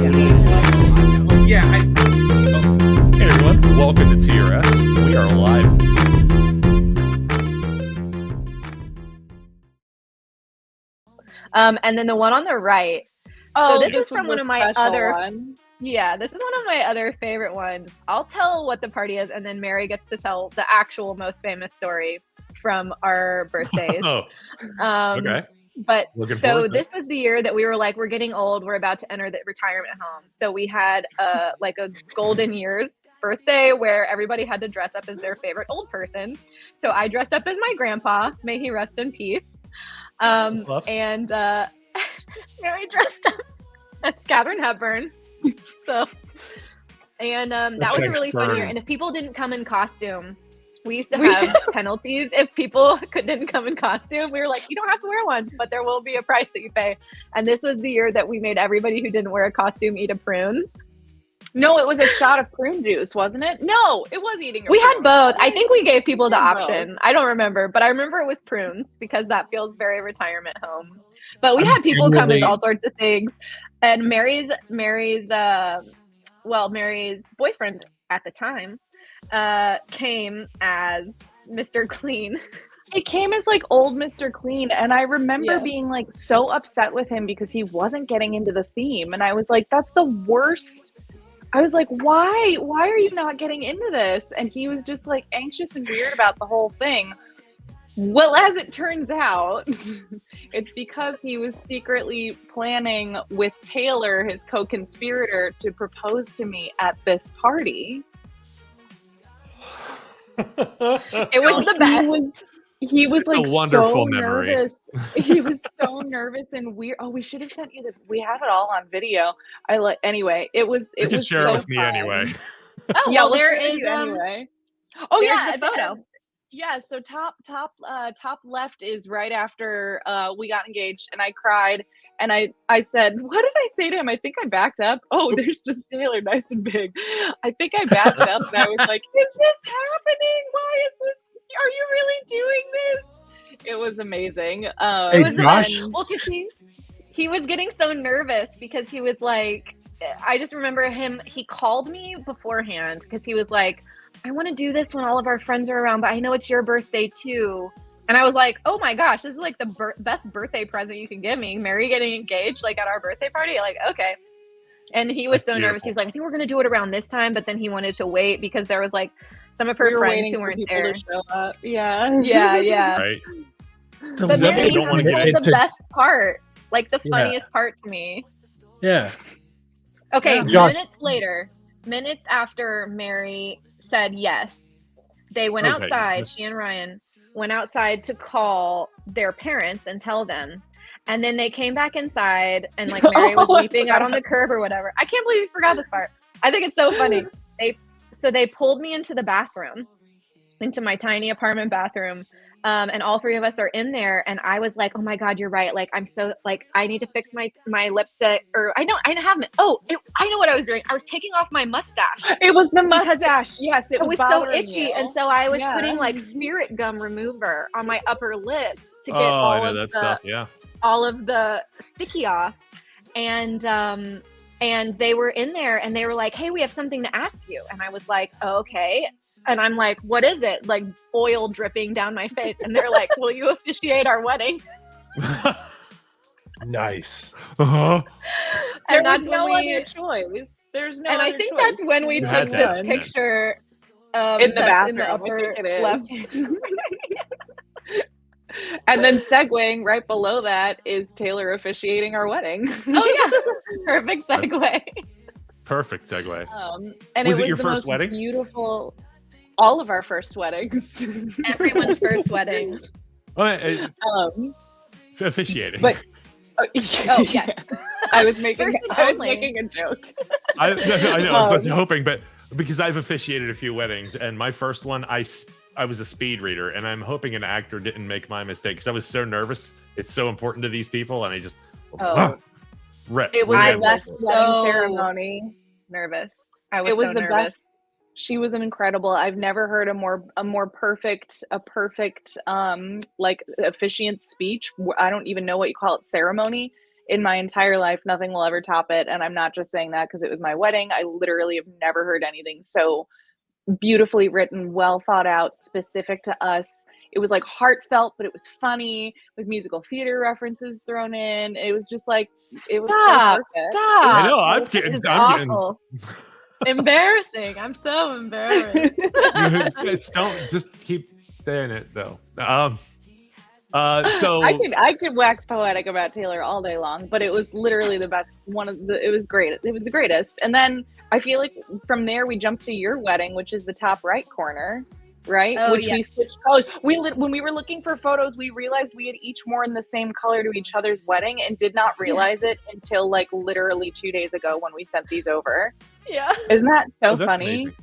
Yeah. Hey everyone, welcome to TRS. We are live. And then the one on the right. Oh, so this is from one of my other. one. Yeah, this is one of my other favorite ones. I'll tell what the party is, and then Mary gets to tell the actual most famous story from our birthdays. Oh, okay. But Looking so forward to this was the year that we were like, we're getting old. We're about to enter the retirement home. So we had like a golden years birthday where everybody had to dress up as their favorite old person. So I dressed up as my grandpa. May he rest in peace. And Mary dressed up as Katharine Hepburn. So, and that was a really fun year. And if people didn't come in costume, we used to have penalties. If people didn't come in costume, we were like, you don't have to wear one, but there will be a price that you pay. And this was the year that we made everybody who didn't wear a costume eat a prune. No, it was a shot of prune juice, wasn't it? No, it was eating a We prune. had both. I think we gave people the option. Both. I don't remember, but I remember it was prunes because that feels very retirement home. But we had people come as all sorts of things. And Mary's boyfriend at the time came as Mr. Clean. It came as like old Mr. Clean, and I remember being like so upset with him because he wasn't getting into the theme, and I was like, that's the worst. I was like, why are you not getting into this? And he was just like anxious and weird about the whole thing. Well, as it turns out, it's because he was secretly planning with Taylor, his co-conspirator, to propose to me at this party. It was the best. He was like a wonderful so memory. nervous. He was so nervous and weird. Oh, we should have sent you we have it all on video. Anyway, it was share so it with me fun. anyway. Oh, Yeah, well, there share it is with you anyway. Oh yeah, the photo. Yeah, so top left is right after we got engaged, and I cried, and I said, what did I say to him? I think I backed up. Oh, there's just Taylor, nice and big. I think I backed up, and I was like, is this happening? Why is this? Are you really doing this? It was amazing. It was Josh? well, because he was getting so nervous because he was like, I just remember him. He called me beforehand because he was like, I want to do this when all of our friends are around, but I know it's your birthday too. And I was like, oh my gosh, this is like the best birthday present you can give me. Mary getting engaged like at our birthday party. Like, okay. And he was so nervous. He was like, I think we're going to do it around this time. But then he wanted to wait because there was like some of her friends who weren't there. Yeah. Yeah. Right. But Mary, don't want to this get was the best part. Like the funniest part to me. Yeah. Okay, Josh. minutes after Mary said yes, they went outside. She and Ryan went outside to call their parents and tell them. And then they came back inside and like Mary was weeping out on the curb or whatever. I can't believe you forgot this part. I think it's so funny. They pulled me into the bathroom, into my tiny apartment bathroom. And all three of us are in there. And I was like, oh my God, you're right. Like, I'm so like, I need to fix my lipstick or I know what I was doing. I was taking off my mustache. It was the mustache. Yes. It was so itchy. You. And so I was putting like spirit gum remover on my upper lips to get all of the sticky off. And they were in there and they were like, hey, we have something to ask you. And I was like, oh, okay. And I'm like, what is it? Like oil dripping down my face. And they're like, will you officiate our wedding? Nice. Uh-huh. And that's no other choice. There's no and other I think choice. that's when we took this picture in the bathroom. In the upper left. And then segueing right below that is Taylor officiating our wedding. Oh yeah. Perfect segue. Perfect segue. And was it it your the first most wedding? Beautiful. All of our first weddings. Everyone's first wedding. Officiating. But yeah. I was making a joke. I know. I was hoping, but because I've officiated a few weddings, and my first one, I was a speed reader, and I'm hoping an actor didn't make my mistake because I was so nervous. It's so important to these people, and I just it was the best wedding ceremony. Nervous. It was the best. She was incredible. I've never heard a more perfect like officiant speech. I don't even know what you call it, ceremony. in my entire life, nothing will ever top it. And I'm not just saying that because it was my wedding. I literally have never heard anything so beautifully written, well thought out, specific to us. It was like heartfelt, but it was funny with musical theater references thrown in. It was just like, it was Stop. so perfect. I know. I'm This getting. is awful. Embarrassing. I'm so embarrassed. Don't just keep saying it though. So I could wax poetic about Taylor all day long, but it was literally the best. It was great. It was the greatest. And then I feel like from there we jumped to your wedding, which is the top right corner, right? Oh, which yeah. we switched colors. When we were looking for photos, we realized we had each worn the same color to each other's wedding and did not realize it until like literally 2 days ago when we sent these over. Yeah. Isn't that so that's funny? amazing.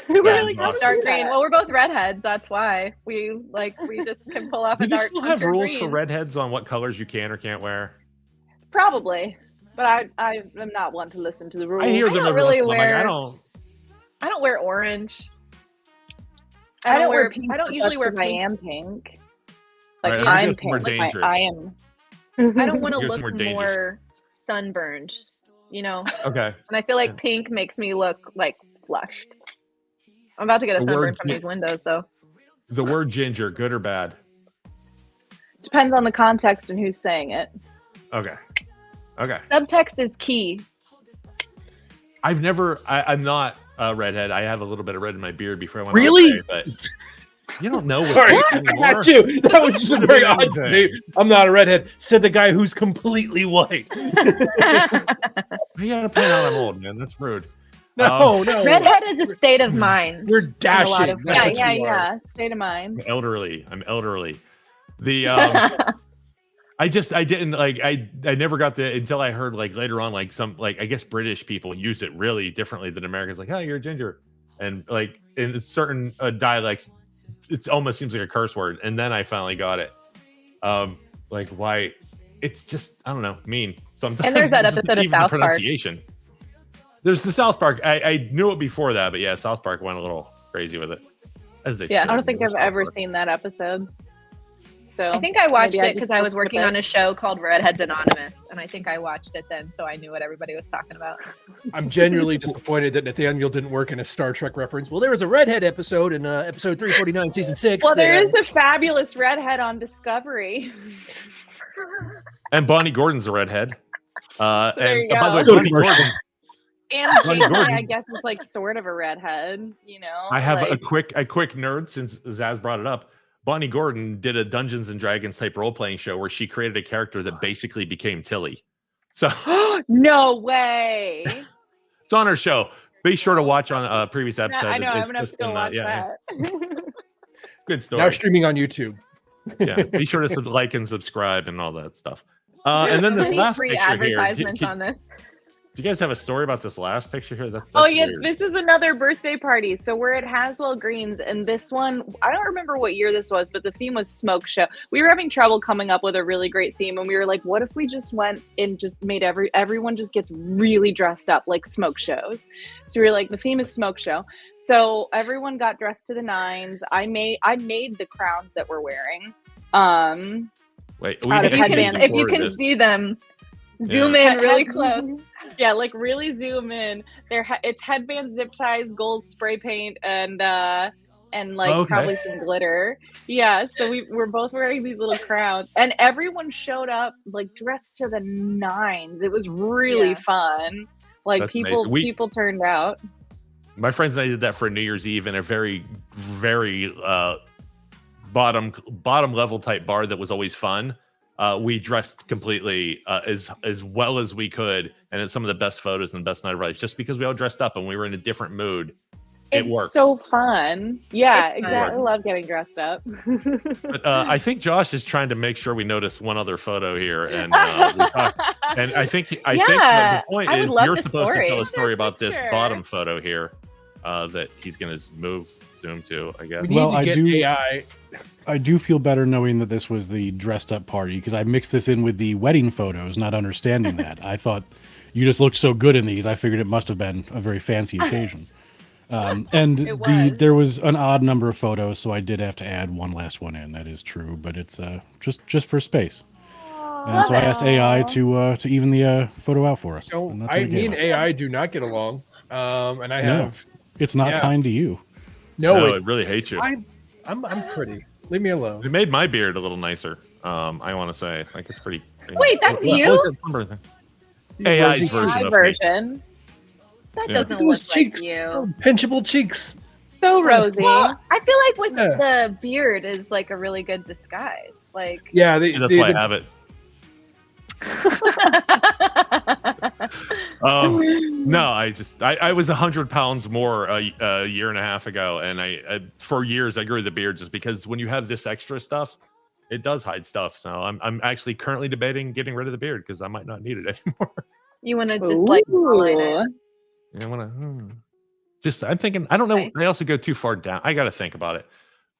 We're like, awesome. Dark green. Well, we're both redheads. That's why we just can pull off Do a you dark. still have dark rules green. for redheads on what colors you can or can't wear? Probably, but I am not one to listen to the rules. I hear I them don't every really once in a while. wear- I don't. I don't wear orange. I don't wear pink. I don't but usually that's wear 'cause I pink. am pink. Like Right, I'm yours more pink. Like dangerous. I am. I don't want to Yours look more more, dangerous. sunburned, you know. Okay. And I feel like pink makes me look like flushed. I'm about to get a The word sunburn from these windows, though. The word ginger, good or bad? Depends on the context and who's saying it. Okay. Okay. Subtext is key. I'm not a redhead. I have a little bit of red in my beard before I went Really? on, but you don't know Sorry, what I anymore. got you. That was just a Could've very been odd anything. statement. I'm not a redhead. Said the guy who's completely white. You gotta point out I'm old, man. That's rude. No. Redhead is a state of mind. You're in a lot dashing. of That's ways. what you are. Yeah. State of mind. I'm elderly. The I didn't like I never got the until I heard like later on like some like I guess British people use it really differently than Americans, like, oh, you're a ginger, and like in certain dialects it almost seems like a curse word, and then I finally got it. Like why it's just I don't know, mean sometimes. And there's that just episode of even South the Park. pronunciation. There's the South Park. I knew it before that, but yeah, South Park went a little crazy with it. As they Yeah. should. I don't think I've South ever Park. seen that episode. So I think I watched maybe it because I was working on a show called Redheads Anonymous, and I think I watched it then, so I knew what everybody was talking about. I'm genuinely disappointed that Nathaniel didn't work in a Star Trek reference. Well, there was a redhead episode in episode 349, season 6. Well, there is a fabulous redhead on Discovery. And Bonnie Gordon's a redhead. there And you by go. the Let's go way, to Bonnie commercial. Gordon, And Bonnie Jamie, Gordon. I guess, is like sort of a redhead, you know? I have like, a quick nerd since Zaz brought it up. Bonnie Gordon did a Dungeons and Dragons type role playing show where she created a character that basically became Tilly. So no way. it's on her show. Be sure to watch on a previous episode. I know, I'm It's going to have just to go been, watch yeah. that. Good story. Now streaming on YouTube. Yeah, be sure to like and subscribe and all that stuff. And then this Any last free picture here. advertisements on this. Do you guys have a story about this last picture here? That's Oh yeah, weird. this is another birthday party. So we're at Haswell Greens, and this one, I don't remember what year this was, but the theme was smoke show. We were having trouble coming up with a really great theme, and we were like, what if we just went and just made everyone just gets really dressed up like smoke shows? So we were like, the theme is smoke show. So everyone got dressed to the nines. I made the crowns that we're wearing. Wait, out of headbands. If you can see them, zoom in really close. Yeah, like really zoom in. It's headbands, zip ties, gold spray paint, and like probably some glitter. Yeah, so we're both wearing these little crowns, and everyone showed up like dressed to the nines. It was really fun. Like That's people turned out. My friends and I did that for New Year's Eve in a very, very bottom level type bar that was always fun. We dressed completely as well as we could, and it's some of the best photos and best night of our lives, just because we all dressed up and we were in a different mood. It worked. So fun. Yeah, It's exactly. I love getting dressed up. But I think Josh is trying to make sure we notice one other photo here, and and I think the point I would is love you're the supposed to tell story. a story about this Picture. bottom photo here that he's going to zoom to, I guess. We need to get AI. I do feel better knowing that this was the dressed up party because I mixed this in with the wedding photos, not understanding that. I thought you just looked so good in these. I figured it must have been a very fancy occasion. And there was an odd number of photos, so I did have to add one last one in. That is true, but it's just for space. And so I asked AI to even the photo out for us. So And that's what it me gave and us. AI do not get along. And I No. have It's not kind to you. No, it really hates you. I'm pretty. Leave me alone. It made my beard a little nicer. I want to say, like, it's pretty. Wait, that's what you? was that number thing? AI's rosy version of me. version. That Yeah. doesn't Look at those look cheeks. like you. Oh, pinchable cheeks. So rosy. Well, I feel like with Yeah. the beard is like a really good disguise. Like, Yeah, That's why I have it. No, I was 100 pounds more a year and a half ago, and I for years I grew the beard just because when you have this extra stuff, it does hide stuff. So I'm actually currently debating getting rid of the beard because I might not need it anymore. you want to just like line it. I want to I'm thinking. I don't know. Nice. I also go too far down. I got to think about it.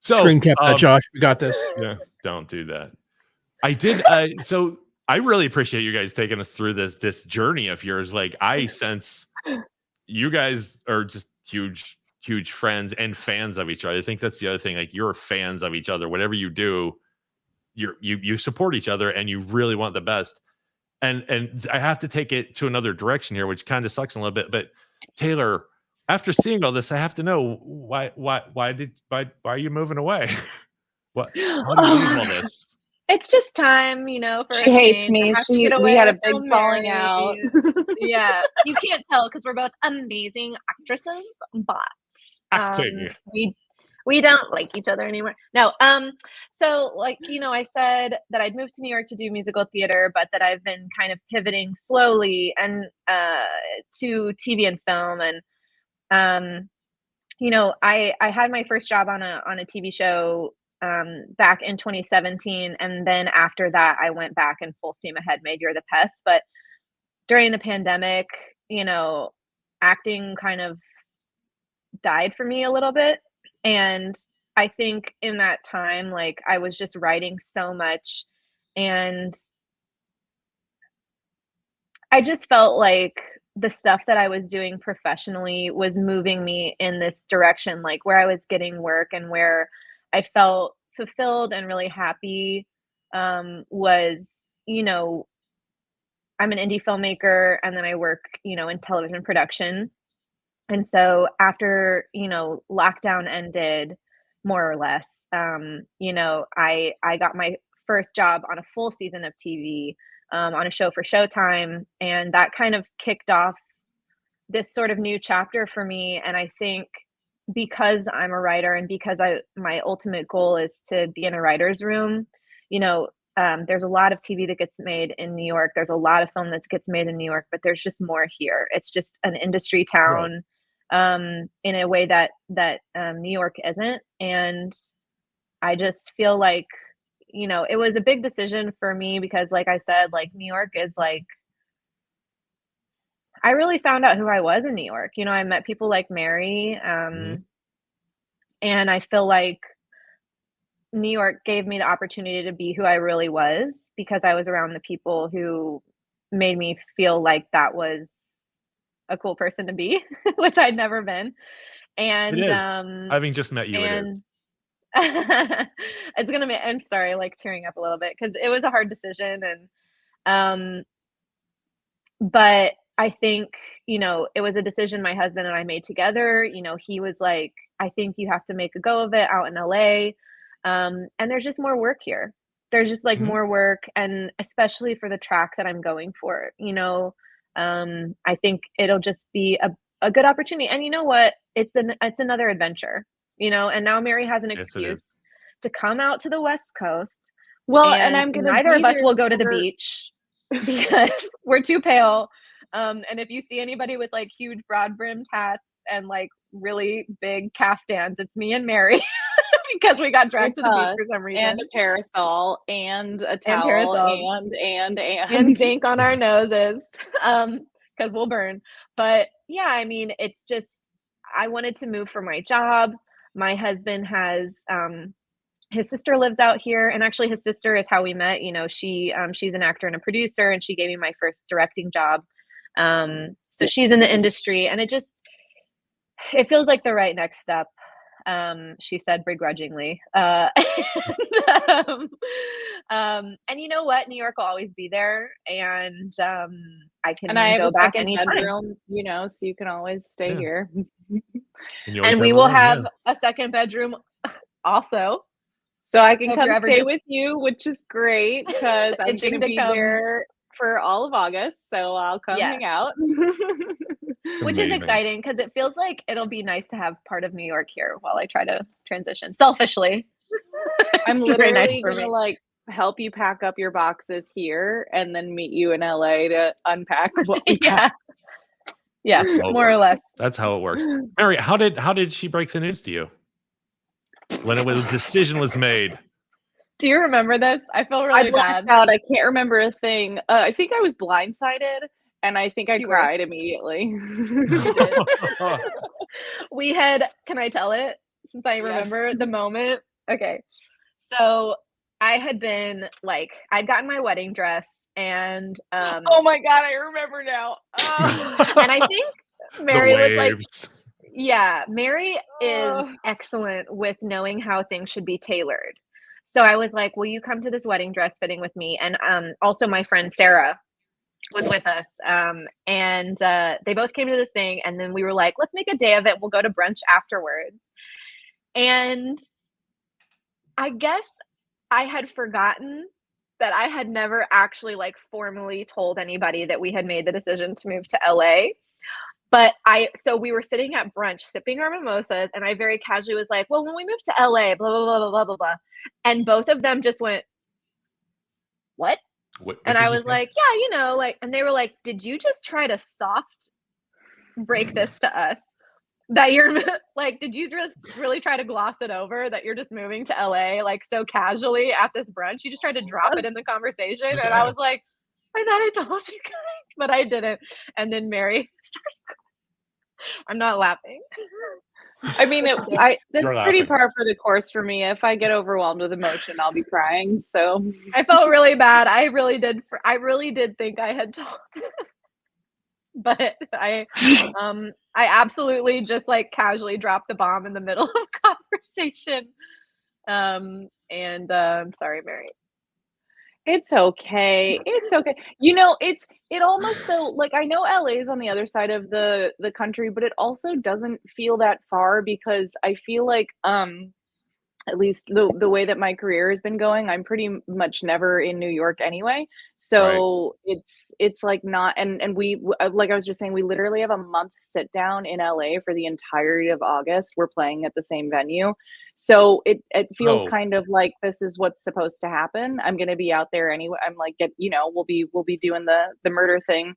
So, Screen cap that, Josh. We got this. Yeah, don't do that. I did. So I really appreciate you guys taking us through this journey of yours. Like, I sense you guys are just huge friends and fans of each other. I think that's the other thing. Like, you're fans of each other. Whatever you do, you support each other and you really want the best. And I have to take it to another direction here, which kind of sucks a little bit. But Taylor, after seeing all this, I have to know why are you moving away? How do you leave all this? It's just time, for She a hates change. me. I have to get We had a away big from falling Mary. out. Yeah, you can't tell because we're both amazing actresses, but Acting. we don't like each other anymore. No, so like I said that I'd moved to New York to do musical theater, but that I've been kind of pivoting slowly and to TV and film, and I had my first job on a TV show back in 2017, and then after that I went back and full steam ahead made You're the Pest. But during the pandemic, acting kind of died for me a little bit, and I think in that time, like, I was just writing so much, and I just felt like the stuff that I was doing professionally was moving me in this direction, like where I was getting work and where I felt fulfilled and really happy was, I'm an indie filmmaker, and then I work, in television production. And so after, lockdown ended, more or less, I got my first job on a full season of TV, on a show for Showtime, and that kind of kicked off this sort of new chapter for me. And I think because I'm a writer and because my ultimate goal is to be in a writer's room, there's a lot of TV that gets made in New York. There's a lot of film that gets made in New York, but there's just more here. It's just an industry town, in a way that New York isn't. And I just feel like, it was a big decision for me because, like I said, like, New York is like, I really found out who I was in New York. I met people like Mary, and I feel like New York gave me the opportunity to be who I really was because I was around the people who made me feel like that was a cool person to be, which I'd never been. And it is. Having just met you, it is. It's gonna be, I'm sorry, like tearing up a little bit because it was a hard decision, and but I think, it was a decision my husband and I made together. He was like, I think you have to make a go of it out in LA. And there's just more work here. There's just like more work, and especially for the track that I'm going for, I think it'll just be a good opportunity. And you know what? It's another adventure, and now Mary has an excuse to come out to the West Coast. Well, and I'm gonna neither of us will go to the beach because we're too pale. And if you see anybody with like huge broad brimmed hats and like really big caftans, it's me and Mary because we got dragged to the beach for some reason. And a parasol and a towel and zinc on our noses because we'll burn. But yeah, I mean, it's just, I wanted to move for my job. My husband has his sister lives out here, and actually his sister is how we met. She's an actor and a producer, and she gave me my first directing job. So she's in the industry, and it feels like the right next step. She said begrudgingly. And you know what? New York will always be there, and I can And I have go a back second anytime. bedroom, so you can always stay Yeah. here. And we will have a second bedroom also. So I can If come you're ever stay just with you, which is great because I'm itching going to to be come. there for all of August. So I'll come Yeah. hang out. Which is amazing. exciting because it feels like it'll be nice to have part of New York here while I try to transition selfishly. I'm It's very nice literally for going to me. like help you pack up your boxes here and then meet you in LA to unpack what we Yeah. packed. Yeah, more or less. That's how it works. Mary, how did she break the news to you when the decision was made? Do you remember this? I feel really I blacked bad. out. I can't remember a thing. I think I was blindsided, and I think I You were. cried immediately. You did. We had, can I tell it? Since I remember Yes. the moment. Okay. So I had been like, I'd gotten my wedding dress and Oh my God, I remember now. and I think Mary was like, waves. yeah, Mary is excellent with knowing how things should be tailored. So I was like, will you come to this wedding dress fitting with me? And also my friend Sarah was with us. And they both came to this thing, and then we were like, let's make a day of it. We'll go to brunch afterwards. And I guess I had forgotten that I had never actually like formally told anybody that we had made the decision to move to LA. But so we were sitting at brunch sipping our mimosas, and I very casually was like, well, when we move to LA, blah, blah, blah, blah, blah, blah, blah. And both of them just went, what? And I was like, yeah, like, and they were like, did you just try to soft break this to us? That you're like, did you just really try to gloss it over that you're just moving to LA like so casually at this brunch? You just tried to drop it in the conversation. And I was like, I thought I told you guys, but I didn't. And then Mary started crying. I'm not laughing. I mean, that's You're pretty laughing. par for the course for me. If I get overwhelmed with emotion, I'll be crying. So I felt really bad. I really did think I had told them. But I absolutely just like casually dropped the bomb in the middle of conversation. Sorry, Mary. it's okay. It's okay. It almost though, like I know LA is on the other side of the country, but it also doesn't feel that far because I feel like at least the way that my career has been going, I'm pretty much never in New York anyway. So it's like not, and we, like I was just saying, we literally have a month sit down in LA for the entirety of August. We're playing at the same venue. So it feels kind of like this is what's supposed to happen. I'm going to be out there anyway. I'm like, we'll be doing the murder thing.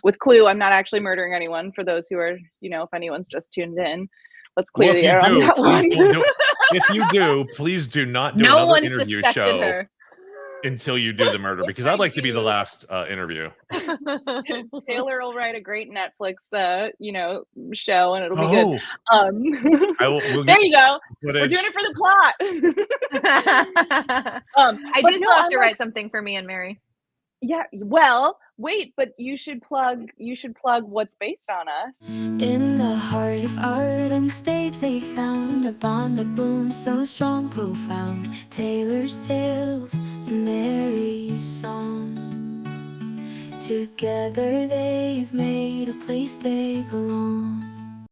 With Clue, I'm not actually murdering anyone for those who are, if anyone's just tuned in. Let's clear the air on that one. If you do, please do not do No another one interview suspected show her. until you do the murder, because I'd like to be the last interview. Taylor will write a great Netflix, show, and it'll be good. There you go. We're doing it for the plot. I do still have to write something for me and Mary. Yeah, well, wait, but you should plug what's based on us. In the heart of art and stage they found a bond that blooms so strong, profound. Taylor's tales and Mary's song. Together they've made a place they belong.